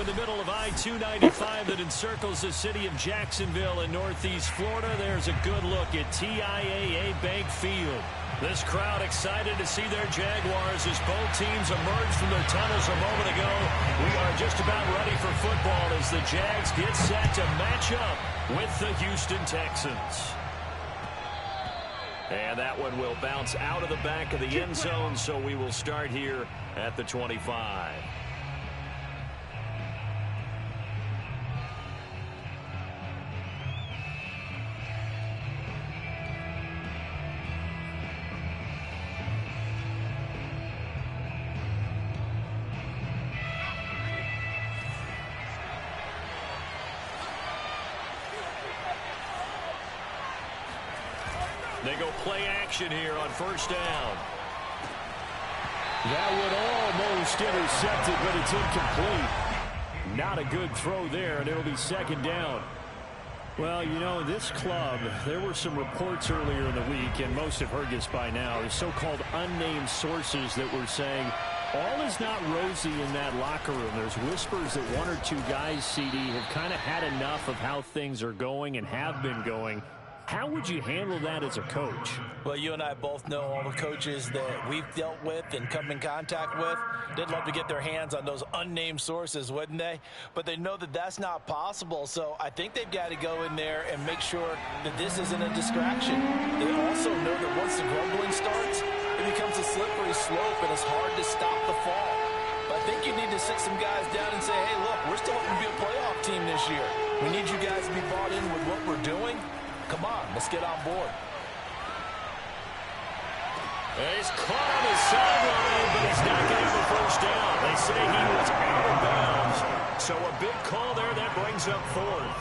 in the middle of I-295 that encircles the city of Jacksonville in northeast Florida. There's a good look at TIAA Bank Field. This crowd excited to see their Jaguars as both teams emerged from their tunnels a moment ago. We are just about ready for football as the Jags get set to match up with the Houston Texans. And that one will bounce out of the back of the end zone, so we will start here at the 25. They go play action here on first down. That would almost intercept it, but it's incomplete. Not a good throw there, and it'll be second down. Well, you know, this club, there were some reports earlier in the week, and most have heard this by now, the so-called unnamed sources that were saying all is not rosy in that locker room. There's whispers that one or two guys, CD, have kind of had enough of how things are going and have been going. How would you handle that as a coach? Well, you and I both know all the coaches that we've dealt with and come in contact with. They'd love to get their hands on those unnamed sources, wouldn't they? But they know that that's not possible, so I think they've got to go in there and make sure that this isn't a distraction. They also know that once the grumbling starts, it becomes a slippery slope and it's hard to stop the fall. But I think you need to sit some guys down and say, hey, look, we're still hoping to be a playoff team this year. We need you guys to be bought in with what we're doing. Come on, let's get on board. He's caught on his sideline, but he's not getting the first down. They say he was out of bounds. So a big call there that brings up fourth.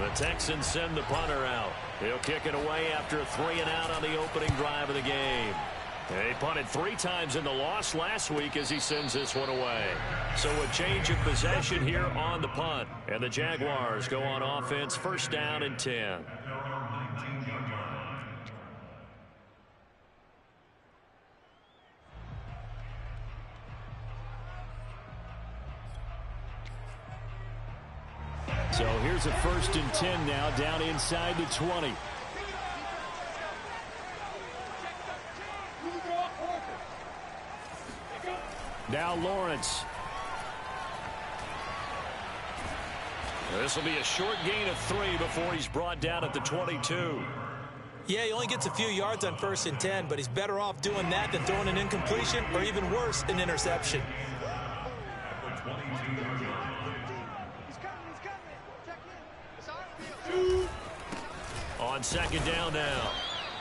The Texans send the punter out. He'll kick it away after a 3-and-out on the opening drive of the game. He punted 3 times in the loss last week as he sends this one away. So a change of possession here on the punt. And the Jaguars go on offense, first down and 10. So here's a first and 10 now, down inside the 20. Now Lawrence. This will be a short gain of 3 before he's brought down at the 22. Yeah, he only gets a few yards on first and 10, but he's better off doing that than throwing an incompletion or even worse, an interception. On second down now,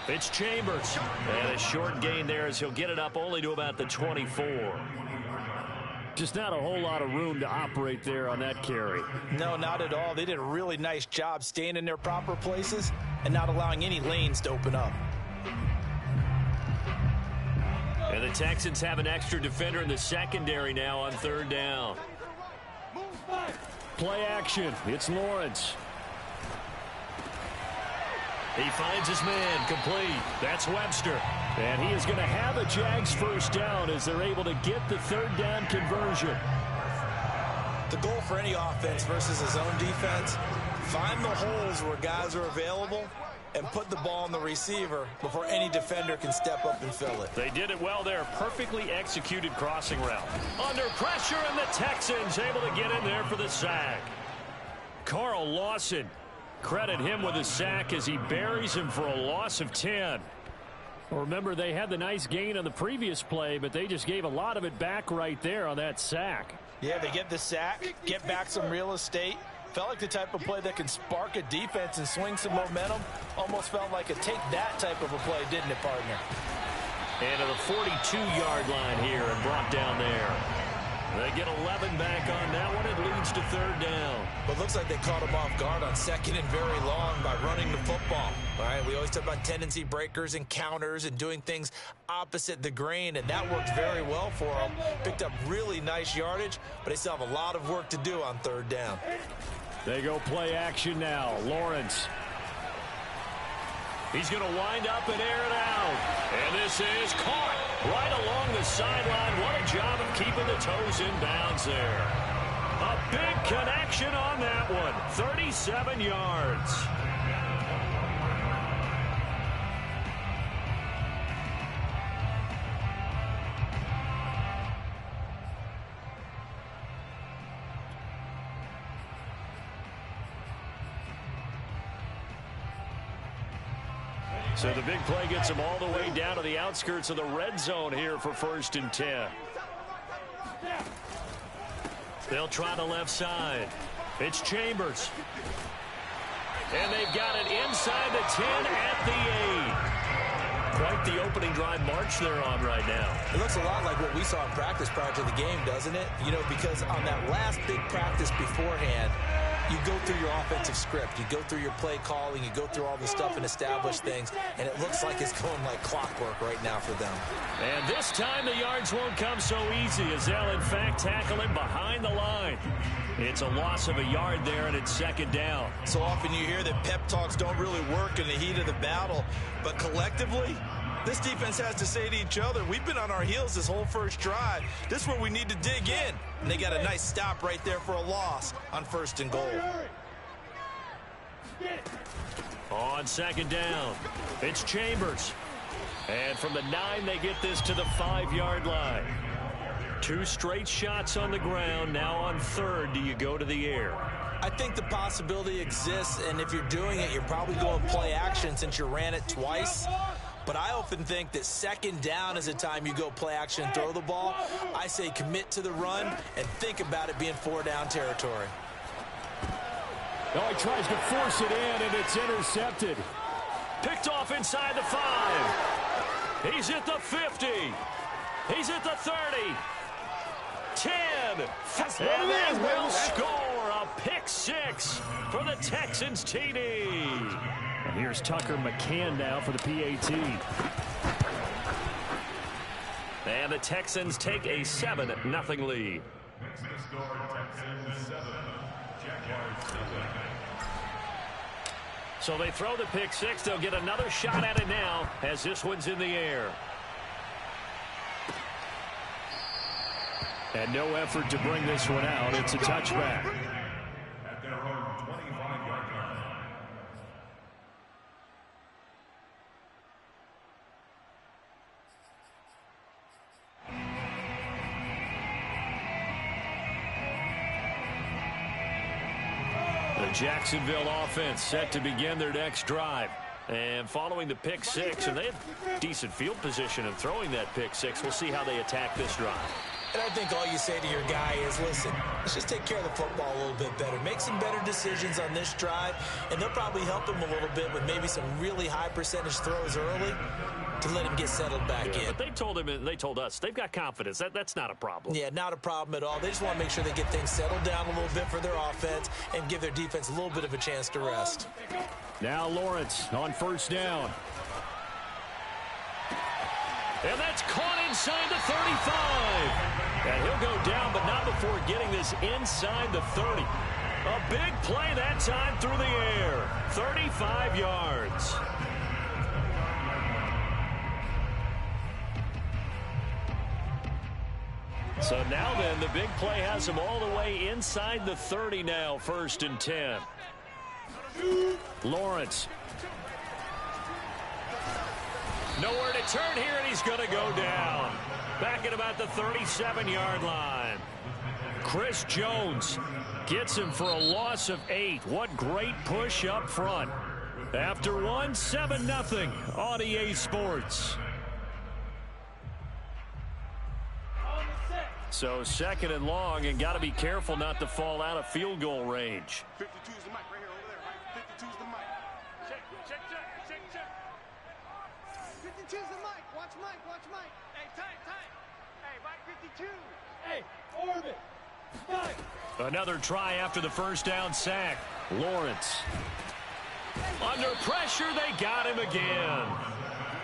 it's Chambers. And a short gain there as he'll get it up only to about the 24. Just not a whole lot of room to operate there on that carry. No, not at all. They did a really nice job staying in their proper places and not allowing any lanes to open up. And the Texans have an extra defender in the secondary now on third down. Play action. It's Lawrence. He finds his man complete. That's Webster. And he is going to have a Jags first down as they're able to get the third down conversion. The goal for any offense versus his own defense, find the holes where guys are available and put the ball on the receiver before any defender can step up and fill it. They did it well there. Perfectly executed crossing route. Under pressure, and the Texans able to get in there for the sack. Carl Lawson, credit him with a sack as he buries him for a loss of 10. Well, remember, they had the nice gain on the previous play, but they just gave a lot of it back right there on that sack. Yeah, they get the sack, get back some real estate. Felt like the type of play that can spark a defense and swing some momentum. Almost felt like a take-that type of a play, didn't it, partner? And to the 42-yard line here and brought down there. They get 11 back on that one. It leads to third down. But looks like they caught him off guard on second and very long by running the football. All right, we always talk about tendency breakers and counters and doing things opposite the grain, and that worked very well for them. Picked up really nice yardage, but they still have a lot of work to do on third down. They go play action now. Lawrence. He's going to wind up and air it out. And this is caught right along the sideline. What a job of keeping the toes in bounds there. A big connection on that one. 37 yards. So the big play gets them all the way down to the outskirts of the red zone here for 1st and 10. They'll try the left side. It's Chambers. And they've got it inside the 10 at the 8. Quite the opening drive march they're on right now. It looks a lot like what we saw in practice prior to the game, doesn't it? You know, because on that last big practice beforehand, you go through your offensive script. You go through your play calling. You go through all the stuff and establish things. And it looks like it's going like clockwork right now for them. And this time the yards won't come so easy as they'll, in fact, tackle him behind the line. It's a loss of a yard there, and it's 2nd down. So often you hear that pep talks don't really work in the heat of the battle. But collectively, this defense has to say to each other, we've been on our heels this whole first drive. This is where we need to dig in. And they got a nice stop right there for a loss on 1st and goal. On 2nd down, it's Chambers. And from the 9, they get this to the 5-yard line. 2 straight shots on the ground. Now on 3rd, do you go to the air? I think the possibility exists, and if you're doing it, you're probably going play action since you ran it twice. But I often think that 2nd down is a time you go play action and throw the ball. I say commit to the run and think about it being 4-down territory. Oh, he tries to force it in, and it's intercepted. Picked off inside the 5. He's at the 50. He's at the 30. 10. And they will score a pick 6 for the Texans TD. And here's Tucker McCann now for the PAT. And the Texans take a 7-0 lead. So they throw the pick 6. They'll get another shot at it now as this one's in the air. And no effort to bring this one out. It's a touchback. At their own 25-yard line. The Jacksonville offense set to begin their next drive. And following the pick 6, and they have decent field position in throwing that pick 6. We'll see how they attack this drive. And I think all you say to your guy is, listen, let's just take care of the football a little bit better. Make some better decisions on this drive, and they'll probably help him a little bit with maybe some really high percentage throws early to let him get settled back in. But they told him, and they told us, they've got confidence. That's not a problem. Yeah, not a problem at all. They just want to make sure they get things settled down a little bit for their offense and give their defense a little bit of a chance to rest. Now Lawrence on 1st down. And that's caught inside the 35. And he'll go down, but not before getting this inside the 30. A big play that time through the air. 35 yards. So now then, the big play has him all the way inside the 30 now, 1st and 10. Lawrence. Nowhere to turn here, and he's going to go down. Back at about the 37-yard line. Chris Jones gets him for a loss of 8. What great push up front. After one, 7-0 on EA Sports. So 2nd and long, and got to be careful not to fall out of field goal range. 52's the mic right here over there, right? 52's the mic. Check. 52's the mic. Watch mic. Hey, tight. Hey, mic 52. Hey, orbit. Mic. Another try after the 1st down sack. Lawrence. Under pressure, they got him again.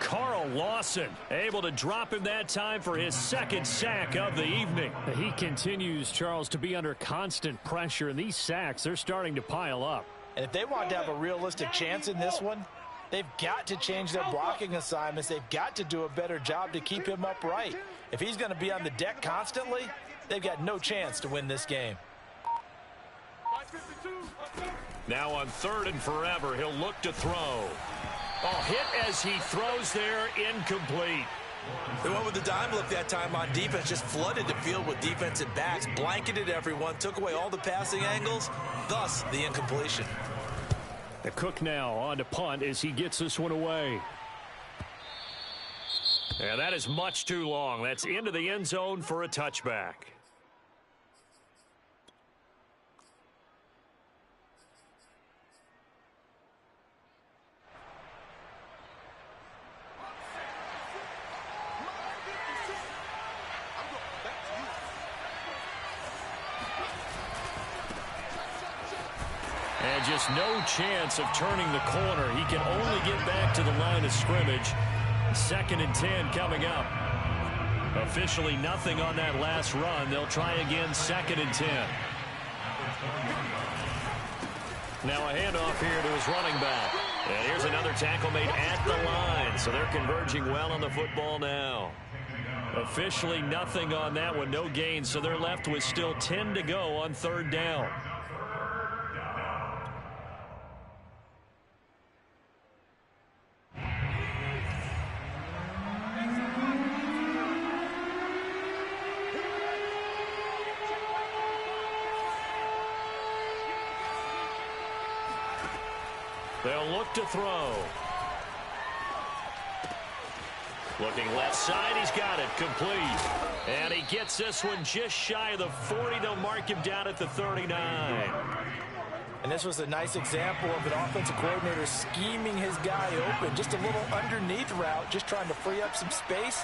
Carl Lawson able to drop him that time for his 2nd sack of the evening. He continues, Charles, to be under constant pressure, and these sacks, they're starting to pile up. And if they want to have a realistic chance in this one, they've got to change their blocking assignments. They've got to do a better job to keep him upright. If he's going to be on the deck constantly, they've got no chance to win this game. Now on 3rd and forever, he'll look to throw. Oh, hit as he throws there, incomplete. They went with the dime look that time on defense, just flooded the field with defensive backs, blanketed everyone, took away all the passing angles, thus the incompletion. The Cook now on to punt as he gets this one away. And that is much too long. That's into the end zone for a touchback. And just no chance of turning the corner. He can only get back to the line of scrimmage. 2nd and 10 coming up. Officially nothing on that last run. They'll try again 2nd and 10. Now a handoff here to his running back. And here's another tackle made at the line. So they're converging well on the football now. Officially nothing on that one. No gain. So they're left with still 10 to go on 3rd down. They'll look to throw. Looking left side, he's got it, complete. And he gets this one just shy of the 40. They'll mark him down at the 39. And this was a nice example of an offensive coordinator scheming his guy open. Just a little underneath route, just trying to free up some space.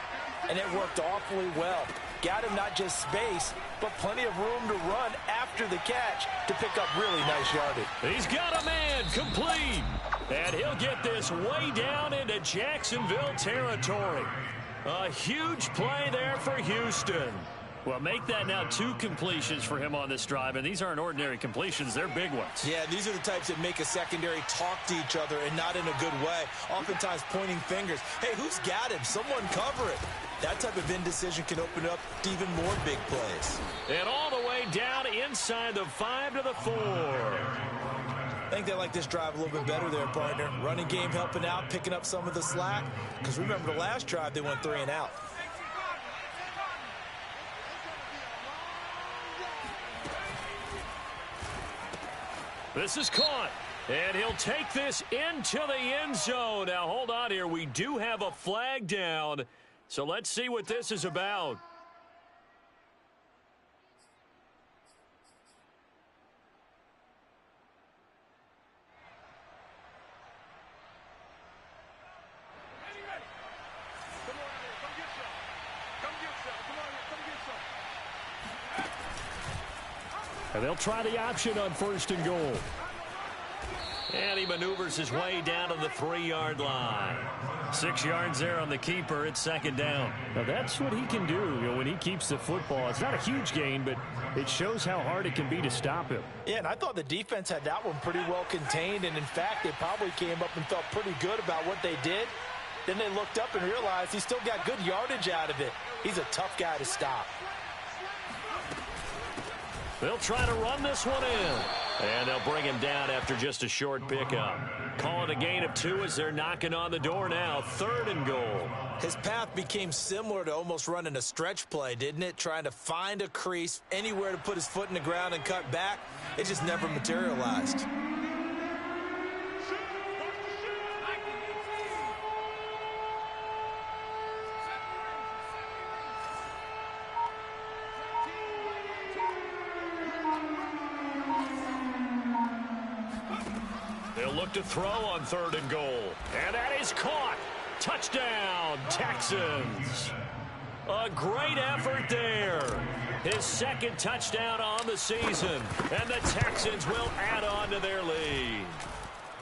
And it worked awfully well. Got him not just space, but plenty of room to run after the catch to pick up really nice yardage. He's got a man, complete. And he'll get this way down into Jacksonville territory. A huge play there for Houston. Well, make that now 2 completions for him on this drive, and these aren't ordinary completions. They're big ones. Yeah, these are the types that make a secondary talk to each other and not in a good way. Oftentimes pointing fingers. Hey, who's got him? Someone cover it. That type of indecision can open up to even more big plays. And all the way down inside the 5 to the 4. I think they like this drive a little bit better there, partner. Running game helping out, picking up some of the slack. Because remember the last drive, they went 3 and out. This is caught. And he'll take this into the end zone. Now, hold on here. We do have a flag down. So let's see what this is about. And they'll try the option on 1st and goal. And he maneuvers his way down to the 3-yard line. 6 yards there on the keeper. It's 2nd down. Now that's what he can do, when he keeps the football. It's not a huge gain, but it shows how hard it can be to stop him. Yeah, and I thought the defense had that one pretty well contained. And in fact, they probably came up and felt pretty good about what they did. Then they looked up and realized he still got good yardage out of it. He's a tough guy to stop. They'll try to run this one in. And they'll bring him down after just a short pickup. Call it a gain of 2 as they're knocking on the door now. 3rd and goal. His path became similar to almost running a stretch play, didn't it? Trying to find a crease, anywhere to put his foot in the ground and cut back. It just never materialized. To throw on 3rd and goal. And that is caught. Touchdown, Texans. A great effort there. His 2nd touchdown on the season. And the Texans will add on to their lead.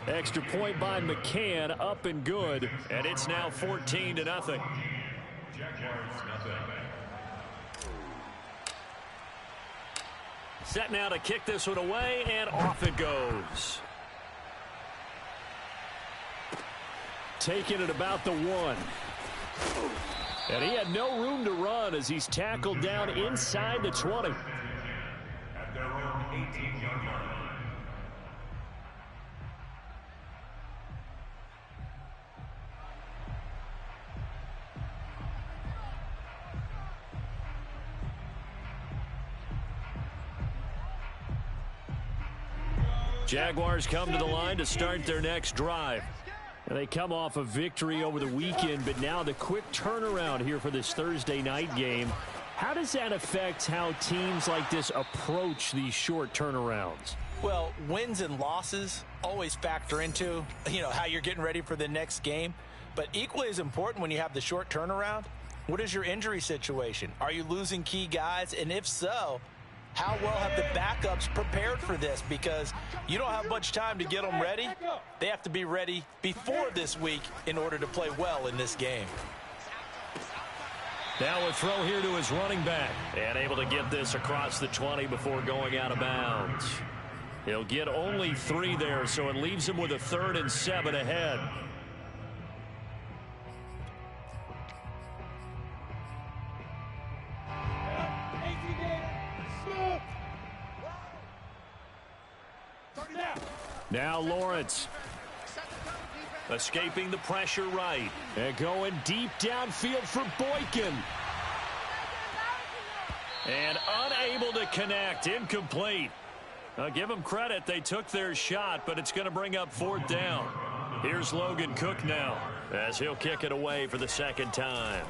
Extra point by McCann, up and good. And it's now 14-0. Set now to kick this one away, and off it goes. Taking it about the 1. And he had no room to run as he's tackled down inside the 20. At their own 18-yard line. Jaguars come to the line to start their next drive. And they come off a victory over the weekend, but now the quick turnaround here for this Thursday night game. How does that affect how teams like this approach these short turnarounds? Well, wins and losses always factor into, how you're getting ready for the next game. But equally as important when you have the short turnaround, what is your injury situation? Are you losing key guys? And if so, how well have the backups prepared for this? Because you don't have much time to get them ready. They have to be ready before this week in order to play well in this game. Now a throw here to his running back. And able to get this across the 20 before going out of bounds. He'll get only 3 there, so it leaves him with a 3rd and 7 ahead. Now Lawrence. Escaping the pressure right. And going deep downfield for Boykin. And unable to connect. Incomplete. Give them credit. They took their shot, but it's going to bring up 4th down. Here's Logan Cook now as he'll kick it away for the 2nd time.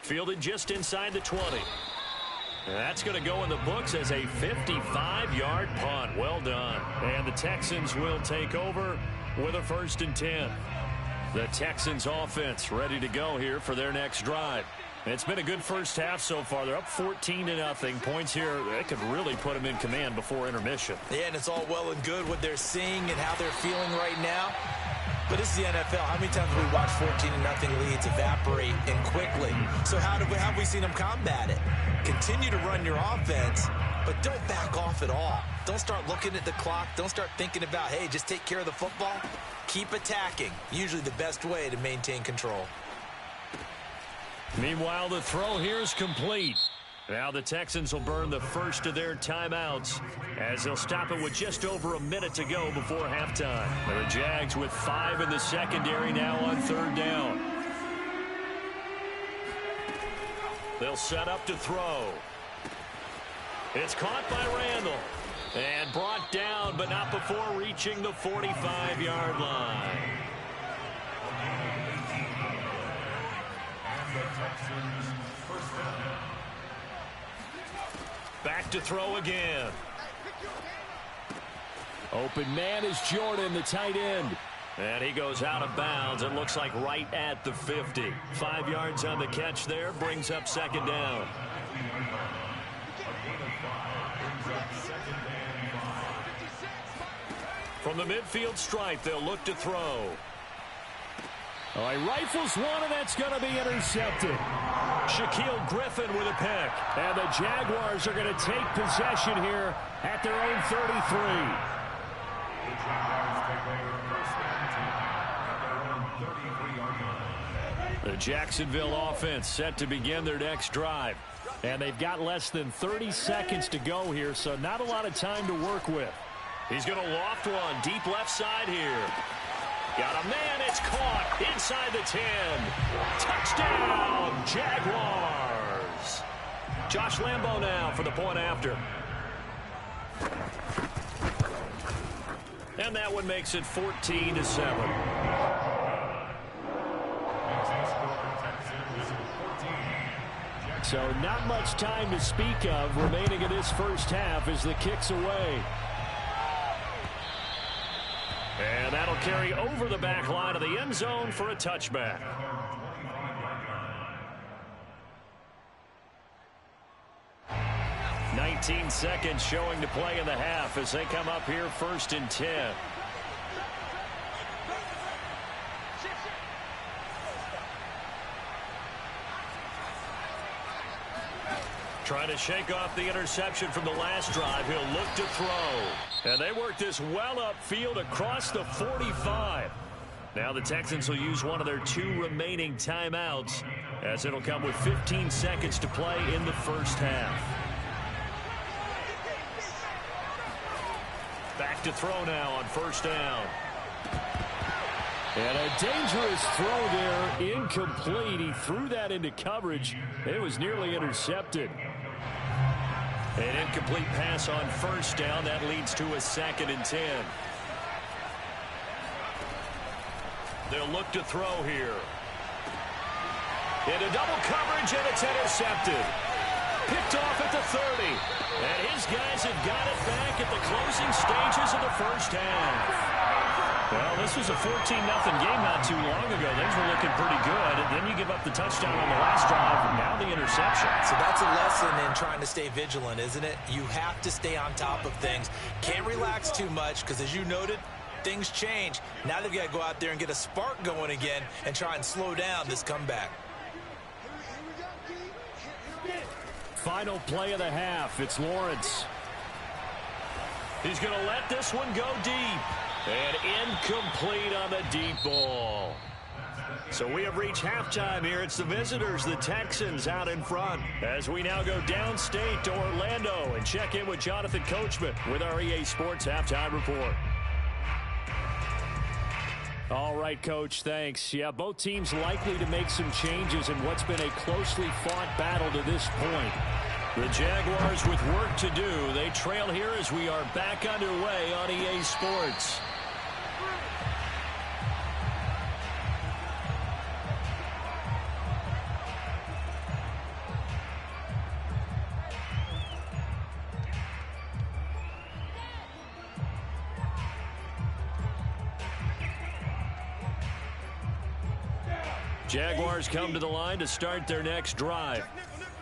Fielded just inside the 20. That's going to go in the books as a 55-yard punt. Well done. And the Texans will take over with a 1st and 10. The Texans offense ready to go here for their next drive. It's been a good first half so far. They're up 14-0. Points here, they could really put them in command before intermission. Yeah, and it's all well and good what they're seeing and how they're feeling right now. But this is the NFL. How many times have we watched 14-0 leads evaporate and quickly? So how have we seen them combat it? Continue to run your offense, but don't back off at all. Don't start looking at the clock. Don't start thinking about, hey, just take care of the football. Keep attacking. Usually the best way to maintain control. Meanwhile, the throw here is complete. Now the Texans will burn the first of their timeouts as they'll stop it with just over a minute to go before halftime. And the Jags with 5 in the secondary now on 3rd down. They'll set up to throw. It's caught by Randall. And brought down, but not before reaching the 45-yard line. Back to throw again. Open man is Jordan, the tight end. And he goes out of bounds. It looks like right at the 50. 5 yards on the catch there. Brings up 2nd down. From the midfield stripe, they'll look to throw. Oh, he rifles one, and that's going to be intercepted. Shaquille Griffin with a pick. And the Jaguars are going to take possession here at their own 33. The Jacksonville offense set to begin their next drive. And they've got less than 30 seconds to go here, so not a lot of time to work with. He's going to loft one deep left side here. Got a man, it's caught inside the 10. Touchdown, Jaguars. Josh Lambo now for the point after. And that one makes it 14-7. So not much time to speak of remaining in this first half as the kick's away. And that'll carry over the back line of the end zone for a touchback. "19 seconds showing to play in the half as they come up here 1st and 10. Trying to shake off the interception from the last drive. He'll look to throw. And they work this well upfield across the 45. Now the Texans will use one of their 2 remaining timeouts as it'll come with 15 seconds to play in the first half. Back to throw now on 1st down. And a dangerous throw there, incomplete. He threw that into coverage. It was nearly intercepted. An incomplete pass on first down. That leads to a 2nd and 10. They'll look to throw here. Into double coverage, and it's intercepted. Picked off at the 30. And his guys have got it back at the closing stages of the first half. Well, this was a 14-0 game not too long ago. Things were looking pretty good. And then you give up the touchdown on the last drive, and now the interception. So that's a lesson in trying to stay vigilant, isn't it? You have to stay on top of things. Can't relax too much because, as you noted, things change. Now they've got to go out there and get a spark going again and try and slow down this comeback. Final play of the half. It's Lawrence. He's going to let this one go deep. And incomplete on the deep ball. So we have reached halftime here. It's the visitors, the Texans, out in front. As we now go downstate to Orlando and check in with Jonathan Coachman with our EA Sports Halftime Report. All right, Coach, thanks. Yeah, both teams likely to make some changes in what's been a closely fought battle to this point. The Jaguars with work to do. They trail here as we are back underway on EA Sports. Jaguars come to the line to start their next drive.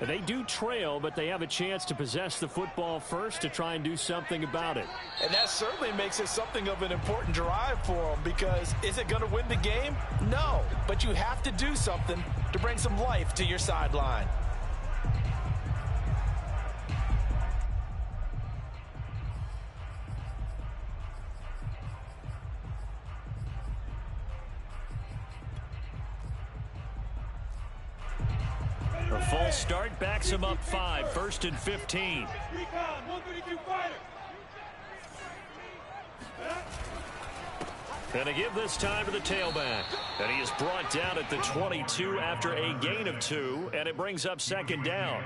They do trail, but they have a chance to possess the football first to try and do something about it. And that certainly makes it something of an important drive for them, because is it going to win the game? No, but you have to do something to bring some life to your sideline. A false start backs him up 5, 1st and 15. And to give this time to the tailback. And he is brought down at the 22 after a gain of 2, and it brings up 2nd down.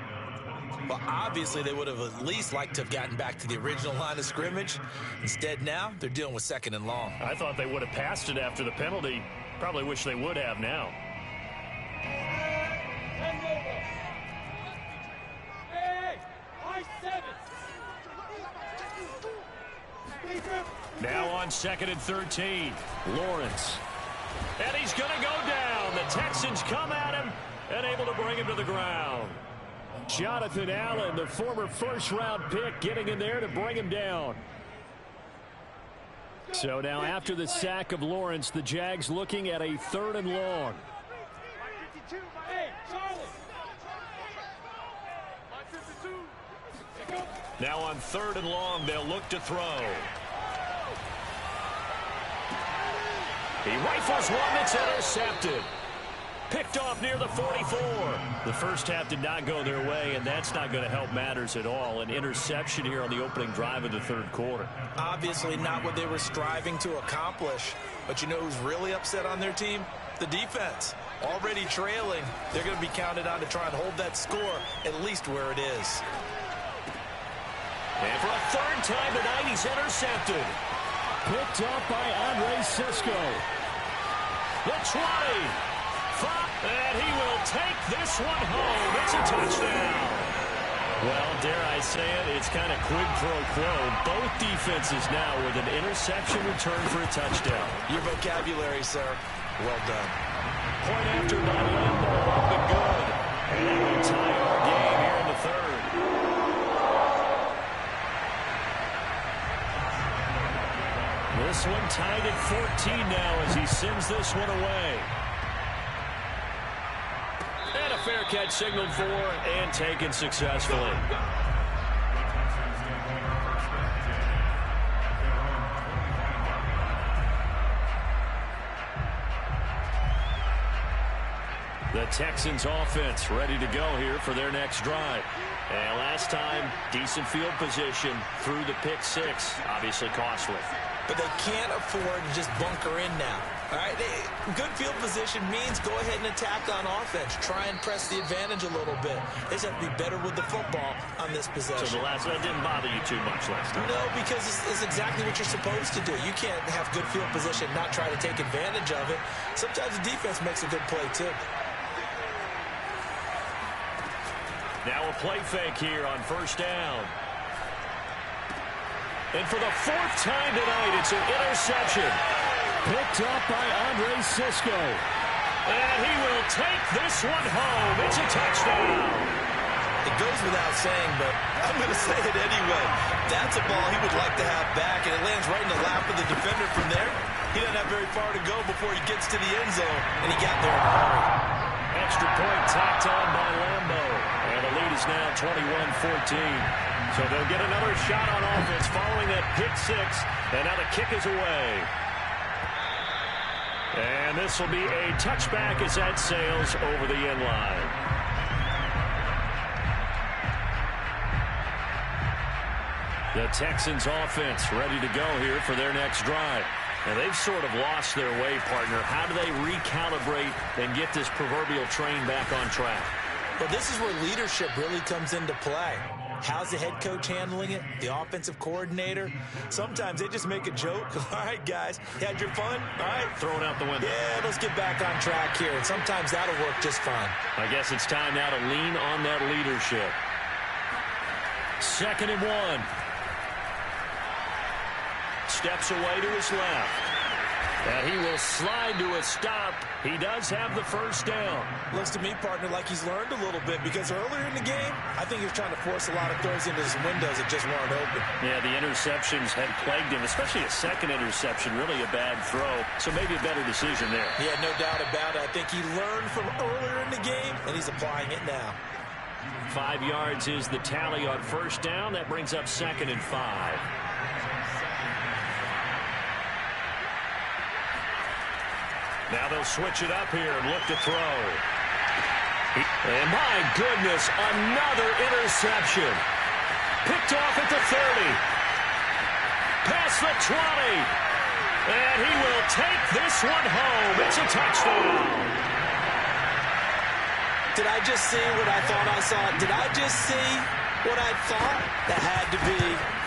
Well, obviously they would have at least liked to have gotten back to the original line of scrimmage. Instead now, they're dealing with 2nd and long. I thought they would have passed it after the penalty. Probably wish they would have now. Now on 2nd and 13, Lawrence. And he's going to go down. The Texans come at him and able to bring him to the ground. Jonathan Allen, the former first-round pick, getting in there to bring him down. So now after the sack of Lawrence, the Jags looking at a 3rd and long. Now on 3rd and long, they'll look to throw. He rifles one that's intercepted. Picked off near the 44. The first half did not go their way, and that's not going to help matters at all. An interception here on the opening drive of the 3rd quarter. Obviously not what they were striving to accomplish. But you know who's really upset on their team? The defense. Already trailing, they're going to be counted on to try and hold that score at least where it is. And for a 3rd time tonight, he's intercepted. Picked up by Andre Sisco. The 20. And he will take this one home. It's a touchdown. Well, dare I say it, it's kind of quid pro quo. Both defenses now with an interception return for a touchdown. Your vocabulary, sir. Well done. Point after by Lambo, up and good. And they will tie our game here in the 3rd. This one tied at 14 now as he sends this one away. And a fair catch signaled for and taken successfully. The Texans offense ready to go here for their next drive. And last time, decent field position through the pick 6. Obviously costly. But they can't afford to just bunker in now. All right, good field position means go ahead and attack on offense. Try and press the advantage a little bit. They just have to be better with the football on this possession. So the last one didn't bother you too much last time? No, because it's exactly what you're supposed to do. You can't have good field position and not try to take advantage of it. Sometimes the defense makes a good play, too. Now a play fake here on first down. And for the fourth time tonight, it's an interception. Picked up by Andre Cisco. And he will take this one home. It's a touchdown. It goes without saying, but I'm going to say it anyway. That's a ball he would like to have back, and it lands right in the lap of the defender from there. He doesn't have very far to go before he gets to the end zone, and he got there in a hurry. Extra point tacked on by Lambo. And the lead is now 21-14. So they'll get another shot on offense following that pick six. And now the kick is away. And this will be a touchback as that sails over the end line. The Texans offense ready to go here for their next drive. And they've sort of lost their way, partner. How do they recalibrate and get this proverbial train back on track? Well, this is where leadership really comes into play. How's the head coach handling it? The offensive coordinator? Sometimes they just make a joke. All right, guys, you had your fun? All right. Throw it out the window. Yeah, let's get back on track here. And sometimes that'll work just fine. I guess it's time now to lean on that leadership. 2nd and 1. Steps away to his left. And he will slide to a stop. He does have the first down. Looks to me, partner, like he's learned a little bit, because earlier in the game, I think he was trying to force a lot of throws into his windows that just weren't open. Yeah, the interceptions had plagued him, especially a second interception, really a bad throw. So maybe a better decision there. Yeah, no doubt about it. I think he learned from earlier in the game, and he's applying it now. 5 yards is the tally on first down. That brings up 2nd and 5. Now they'll switch it up here and look to throw. And my goodness, another interception. Picked off at the 30. Past the 20. And he will take this one home. It's a touchdown. Did I just see what I thought I saw? Did I just see what I thought? That had to be.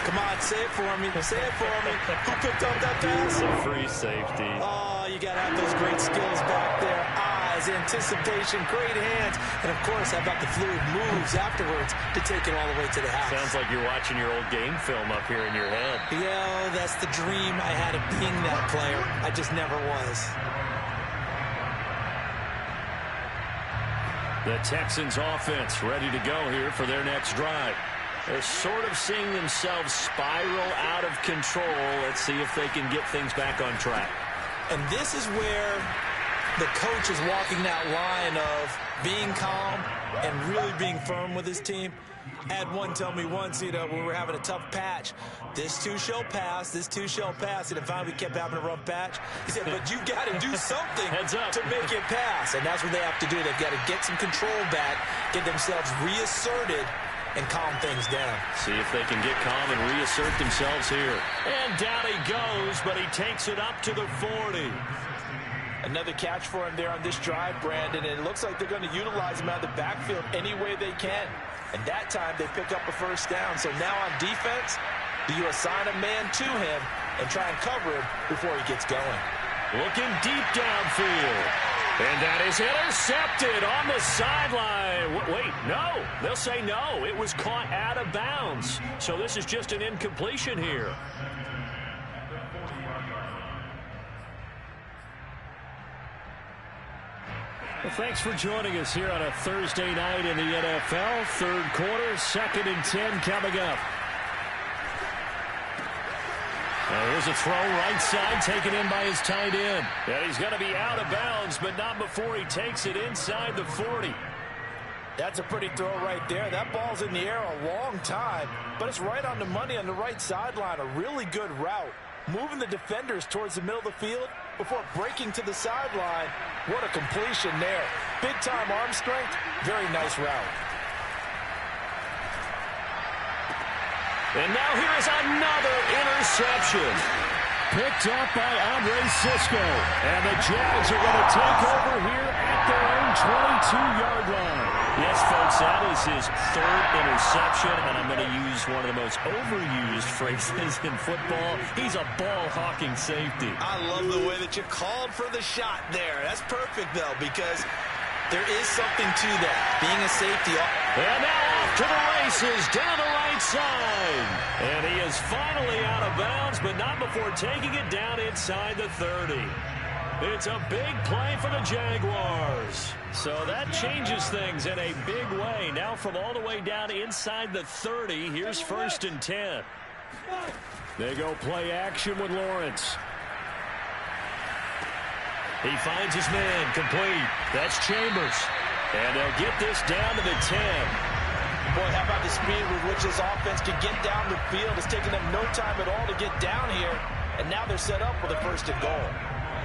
Come on, say it for me. Say it for me. Who picked up that pass? A free safety. Oh, you got to have those great skills back there. Eyes, anticipation, great hands. And, of course, how about the fluid moves afterwards to take it all the way to the house? Sounds like you're watching your old game film up here in your head. Yeah, that's the dream I had of being that player. I just never was. The Texans offense ready to go here for their next drive. They're sort of seeing themselves spiral out of control. Let's see if they can get things back on track. And this is where the coach is walking that line of being calm and really being firm with his team. I had one tell me once, when we were having a tough patch, this too shall pass, this too shall pass. And finally we kept having a rough patch. He said, but you got to do something to make it pass. And that's what they have to do. They've got to get some control back, get themselves reasserted, and calm things down. See if they can get calm and reassert themselves here. And down he goes, but he takes it up to the 40. Another catch for him there on this drive, Brandon, and it looks like they're going to utilize him out of the backfield any way they can. And that time they pick up a first down. So now on defense, do you assign a man to him and try and cover him before he gets going? Looking deep downfield. And that is intercepted on the sideline. Wait, no. They'll say no. It was caught out of bounds. So this is just an incompletion here. Well, thanks for joining us here on a Thursday night in the NFL. Third quarter, 2nd and 10 coming up. Here's a throw right side, taken in by his tight end. And he's going to be out of bounds, but not before he takes it inside the 40. That's a pretty throw right there. That ball's in the air a long time, but it's right on the money on the right sideline. A really good route. Moving the defenders towards the middle of the field before breaking to the sideline. What a completion there. Big-time arm strength. Very nice route. And now here is another interception. Picked up by Andre Cisco. And the Jags are going to take over here at their own 22-yard line. Yes, folks, that is his third interception, and I'm going to use one of the most overused phrases in football. He's a ball-hawking safety. I love the way that you called for the shot there. That's perfect, though, because there is something to that, being a safety. And now off to the races down the right side. And he is finally out of bounds, but not before taking it down inside the 30. It's a big play for the Jaguars. So that changes things in a big way. Now from all the way down inside the 30, here's 1st and 10. They go play action with Lawrence. He finds his man complete. That's Chambers. And they'll get this down to the 10. Boy, how about the speed with which this offense can get down the field? It's taking them no time at all to get down here. And now they're set up with a 1st and goal.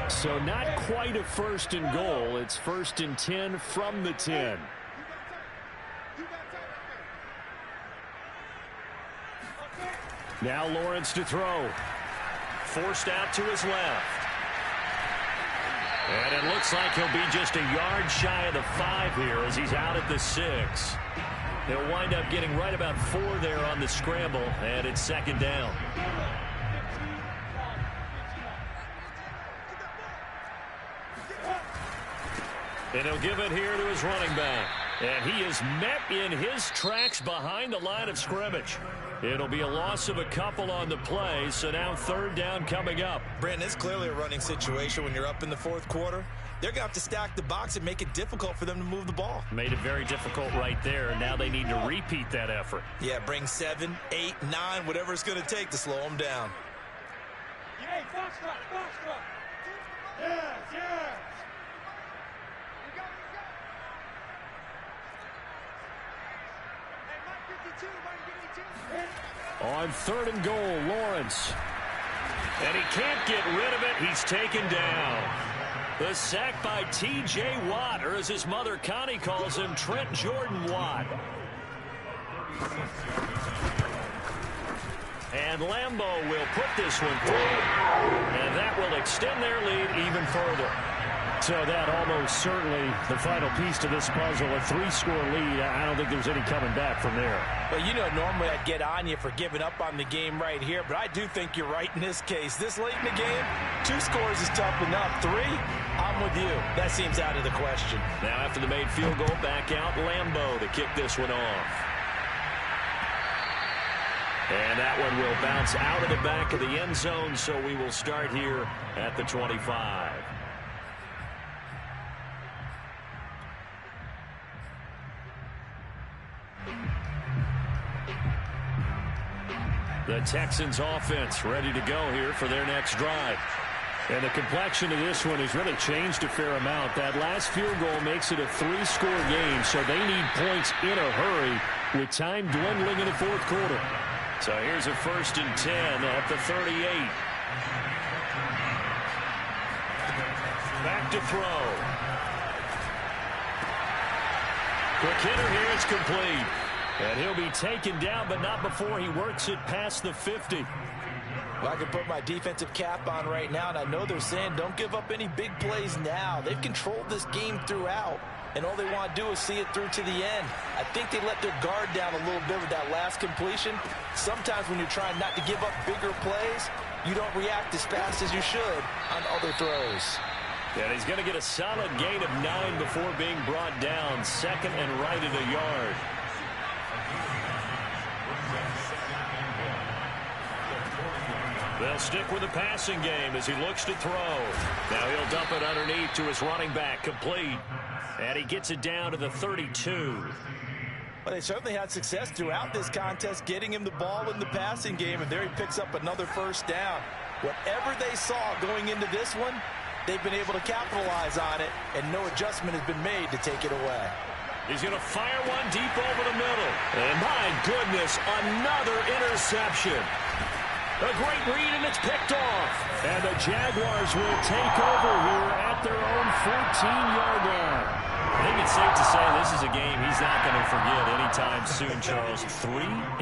So not quite a 1st and goal. It's 1st and 10 from the 10. Now Lawrence to throw. Forced out to his left. And it looks like he'll be just a yard shy of the 5 here as he's out at the 6. He'll wind up getting right about 4 there on the scramble, and it's 2nd down. And he'll give it here to his running back. And he is met in his tracks behind the line of scrimmage. It'll be a loss of a couple on the play, so now 3rd down coming up. Brandon, it's clearly a running situation when you're up in the 4th quarter. They're going to have to stack the box and make it difficult for them to move the ball. Made it very difficult right there. Now they need to repeat that effort. Yeah, bring 7, 8, 9, whatever it's going to take to slow them down. Hey, box truck, box truck. Yes, yes. On 3rd and goal, Lawrence. And he can't get rid of it. He's taken down. The sack by T.J. Watt, or as his mother Connie calls him, Trent Jordan Watt. And Lambeau will put this one through. And that will extend their lead even further. So that almost certainly the final piece to this puzzle, a 3-score lead. I don't think there's any coming back from there. Well, you know, normally I'd get on you for giving up on the game right here, but I do think you're right in this case. This late in the game, 2 scores is tough enough. 3, I'm with you. That seems out of the question. Now after the made field goal, back out Lambeau to kick this one off. And that one will bounce out of the back of the end zone, so we will start here at the 25. The Texans offense ready to go here for their next drive. And the complexion of this one has really changed a fair amount. That last field goal makes it a 3-score game, so they need points in a hurry with time dwindling in the 4th quarter. So here's a 1st and 10 at the 38. Back to throw. Quick hitter here, it's complete. And he'll be taken down, but not before he works it past the 50. Well, I can put my defensive cap on right now, and I know they're saying don't give up any big plays now. They've controlled this game throughout, and all they want to do is see it through to the end. I think they let their guard down a little bit with that last completion. Sometimes when you're trying not to give up bigger plays, you don't react as fast as you should on other throws. And he's going to get a solid gain of 9 before being brought down. 2nd and right at a yard. They'll stick with the passing game as he looks to throw. Now he'll dump it underneath to his running back, complete. And he gets it down to the 32. Well, they certainly had success throughout this contest getting him the ball in the passing game, and there he picks up another 1st down. Whatever they saw going into this one, they've been able to capitalize on it, and no adjustment has been made to take it away. He's going to fire one deep over the middle. And my goodness, another interception. A great read, and it's picked off. And the Jaguars will take over here at their own 14-yard line. I think it's safe to say this is a game he's not going to forget anytime soon, Charles. 3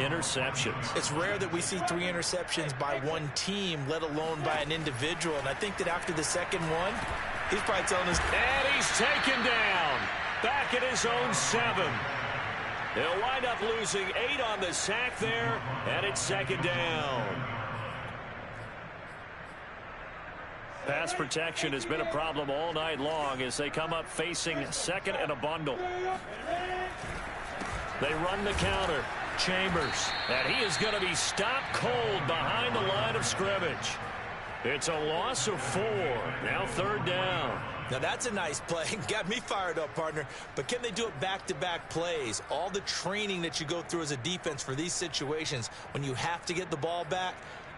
interceptions. It's rare that we see 3 interceptions by one team, let alone by an individual. And I think that after the second one, he's probably telling us. And he's taken down. Back at his own 7. He'll wind up losing 8 on the sack there, and it's second down. Pass protection has been a problem all night long as they come up facing second and a bundle. They run the counter. Chambers. And he is going to be stopped cold behind the line of scrimmage. It's a loss of 4. Now third down. Now that's a nice play. Got me fired up, partner. But can they do it back-to-back plays? All the training that you go through as a defense for these situations, when you have to get the ball back,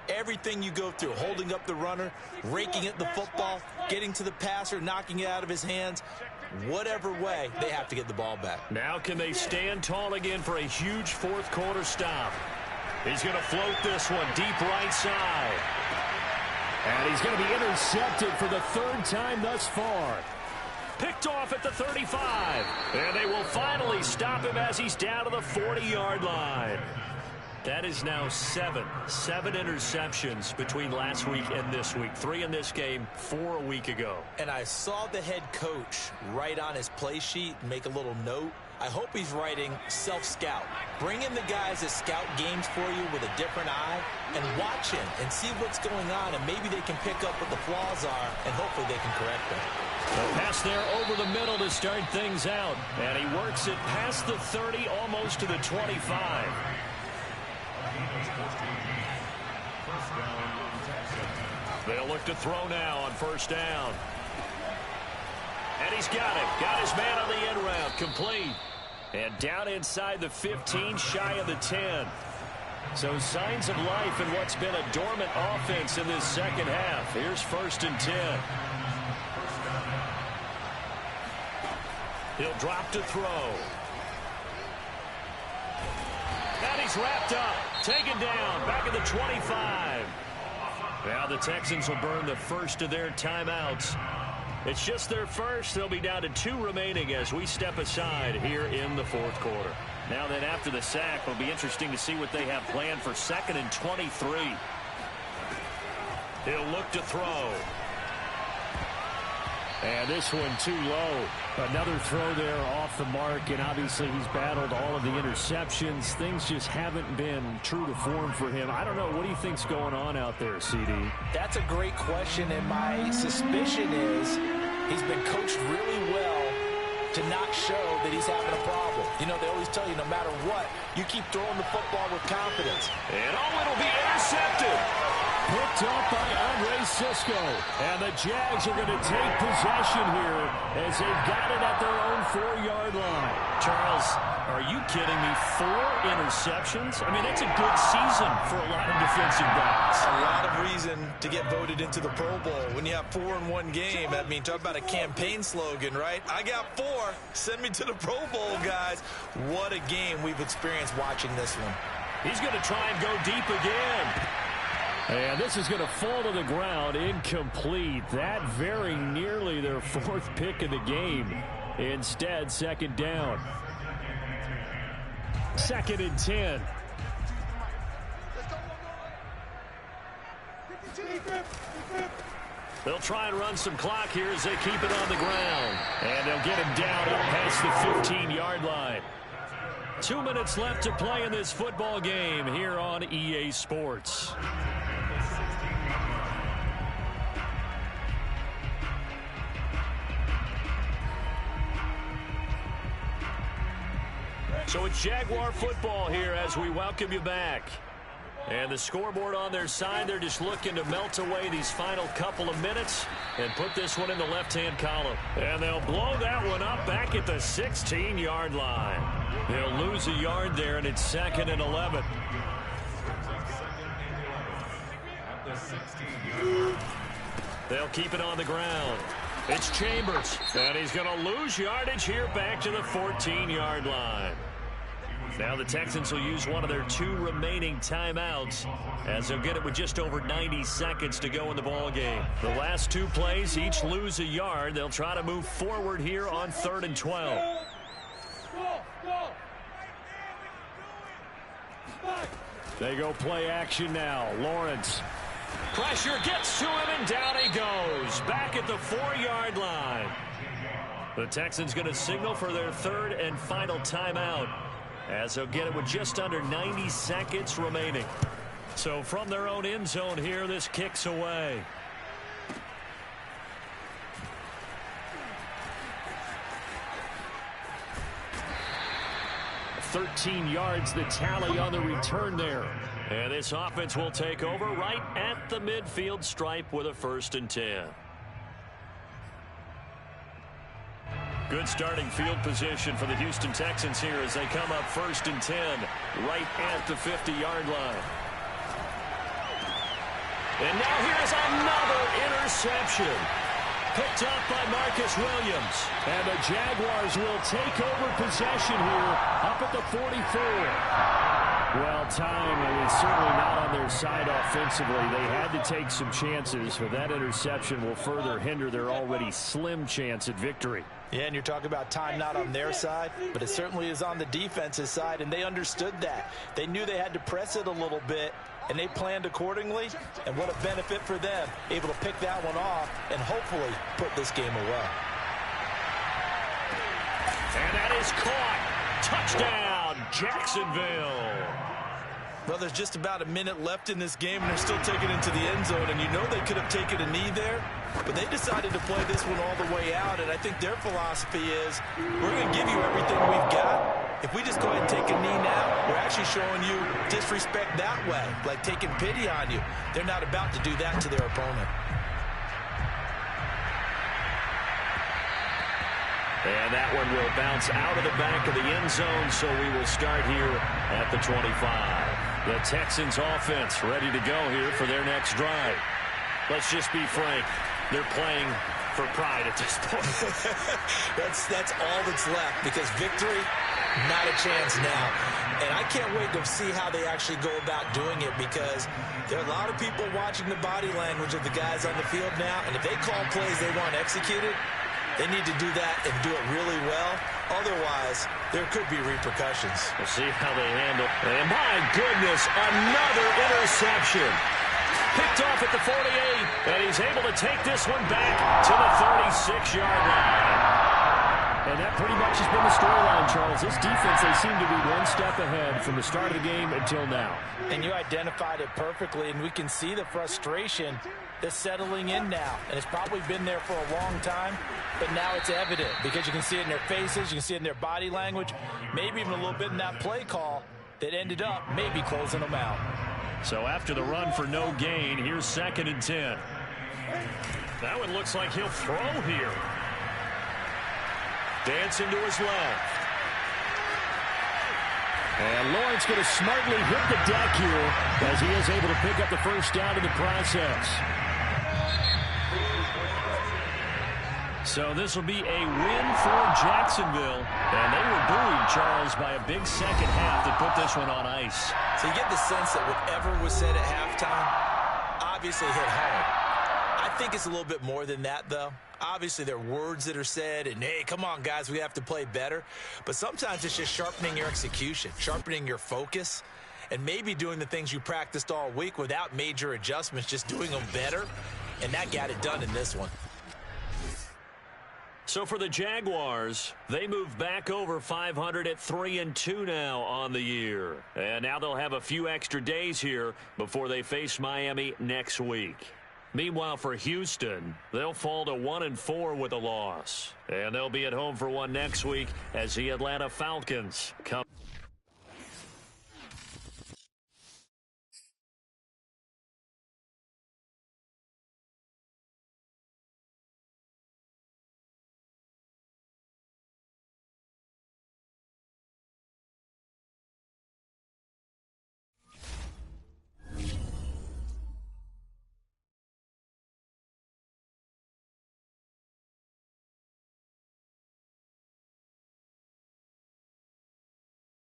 everything you go through, holding up the runner, raking at the football, getting to the passer, knocking it out of his hands, whatever way, they have to get the ball back. Now can they stand tall again for a huge fourth quarter stop? He's going to float this one deep right side. And he's going to be intercepted for the 3rd time thus far. Picked off at the 35. And they will finally stop him as he's down to the 40-yard line. That is now 7 interceptions between last week and this week. 3 in this game, 4 a week ago. And I saw the head coach write on his play sheet, make a little note. I hope he's writing self-scout. Bring in the guys that scout games for you with a different eye and watch him and see what's going on, and maybe they can pick up what the flaws are, and hopefully they can correct them. The pass there over the middle to start things out. And he works it past the 30, almost to the 25. They'll look to throw now on first down. And he's got him. Got his man on the end route. Complete. And down inside the 15, shy of the 10. So signs of life in what's been a dormant offense in this second half. Here's 1st and 10. He'll drop to throw. And he's wrapped up. Taken down. Back at the 25. Now the Texans will burn the first of their timeouts. It's just their first. They'll be down to 2 remaining as we step aside here in the 4th quarter. Now then, after the sack, it'll be interesting to see what they have planned for 2nd and 23. He'll look to throw. And this one too low. Another throw there off the mark, and obviously he's battled all of the interceptions. Things just haven't been true to form for him. I don't know. What do you think's going on out there, CD? That's a great question, and my suspicion is he's been coached really well to not show that he's having a problem. You know, they always tell you no matter what, you keep throwing the football with confidence. And it'll be intercepted. Picked up by Andre Sisco. And the Jags are going to take possession here as they've got it at their own 4-yard line. Charles, are you kidding me? 4 interceptions? I mean, that's a good season for a lot of defensive backs. A lot of reason to get voted into the Pro Bowl. When you have 4 in one game, I mean, talk about a campaign slogan, right? I got 4. Send me to the Pro Bowl, guys. What a game we've experienced watching this one. He's going to try and go deep again. And this is going to fall to the ground, incomplete. That very nearly their 4th pick of the game. Instead, 2nd down. 2nd and 10. They'll try and run some clock here as they keep it on the ground. And they'll get him down up past the 15-yard line. 2 minutes left to play in this football game here on EA Sports. So it's Jaguar football here as we welcome you back. And the scoreboard on their side, they're just looking to melt away these final couple of minutes and put this one in the left-hand column. And they'll blow that one up back at the 16-yard line. They'll lose a yard there, and it's 2nd and 11. They'll keep it on the ground. It's Chambers, and he's going to lose yardage here back to the 14-yard line. Now the Texans will use one of their 2 remaining timeouts as they'll get it with just over 90 seconds to go in the ball game. The last 2 plays each lose a yard. They'll try to move forward here on 3rd and 12. They go play action now. Lawrence. Pressure gets to him, and down he goes. Back at the 4-yard line. The Texans going to signal for their 3rd and final timeout as they'll get it with just under 90 seconds remaining. So from their own end zone here, this kicks away. 13 yards the tally on the return there. And this offense will take over right at the midfield stripe with a 1st and 10. Good starting field position for the Houston Texans here as they come up 1st and 10 right at the 50-yard line. And now here's another interception. Picked up by Marcus Williams. And the Jaguars will take over possession here up at the 44. Well, time is certainly not on their side offensively. They had to take some chances, but that interception will further hinder their already slim chance at victory. Yeah, and you're talking about time not on their side, but it certainly is on the defense's side, and they understood that. They knew they had to press it a little bit, and they planned accordingly, and what a benefit for them, able to pick that one off and hopefully put this game away. And that is caught. Touchdown, Jacksonville. Well, there's just about a minute left in this game, and they're still taking it into the end zone, and you know they could have taken a knee there, but they decided to play this one all the way out, and I think their philosophy is, we're going to give you everything we've got. If we just go ahead and take a knee now, we're actually showing you disrespect that way, like taking pity on you. They're not about to do that to their opponent. And that one will bounce out of the back of the end zone, so we will start here at the 25. The Texans offense ready to go here for their next drive. Let's just be frank, they're playing for pride at this point. That's all that's left, because victory, not a chance now. And I can't wait to see how they actually go about doing it, because there are a lot of people watching the body language of the guys on the field now, and if they call plays they want executed, they need to do that and do it really well. Otherwise, there could be repercussions. We'll see how they handle. And my goodness, another interception. Picked off at the 48, and he's able to take this one back to the 36-yard line. And that pretty much has been the storyline, Charles. This defense, they seem to be one step ahead from the start of the game until now. And you identified it perfectly, and we can see the frustration that's settling in now. And it's probably been there for a long time, but now it's evident because you can see it in their faces, you can see it in their body language, maybe even a little bit in that play call that ended up maybe closing them out. So after the run for no gain, here's 2nd and 10. That one looks like he'll throw here. Dancing to his left. And Lawrence going to smartly hit the deck here as he is able to pick up the 1st down in the process. So this will be a win for Jacksonville. And they were buoyed, Charles, by a big second half that put this one on ice. So you get the sense that whatever was said at halftime obviously hit home. I think it's a little bit more than that, though. Obviously, there are words that are said, and, hey, come on, guys, we have to play better. But sometimes it's just sharpening your execution, sharpening your focus, and maybe doing the things you practiced all week without major adjustments, just doing them better. And that got it done in this one. So for the Jaguars, they move back over 500 at 3-2 now on the year. And now they'll have a few extra days here before they face Miami next week. Meanwhile, for Houston, they'll fall to 1-4 with a loss. And they'll be at home for one next week as the Atlanta Falcons come.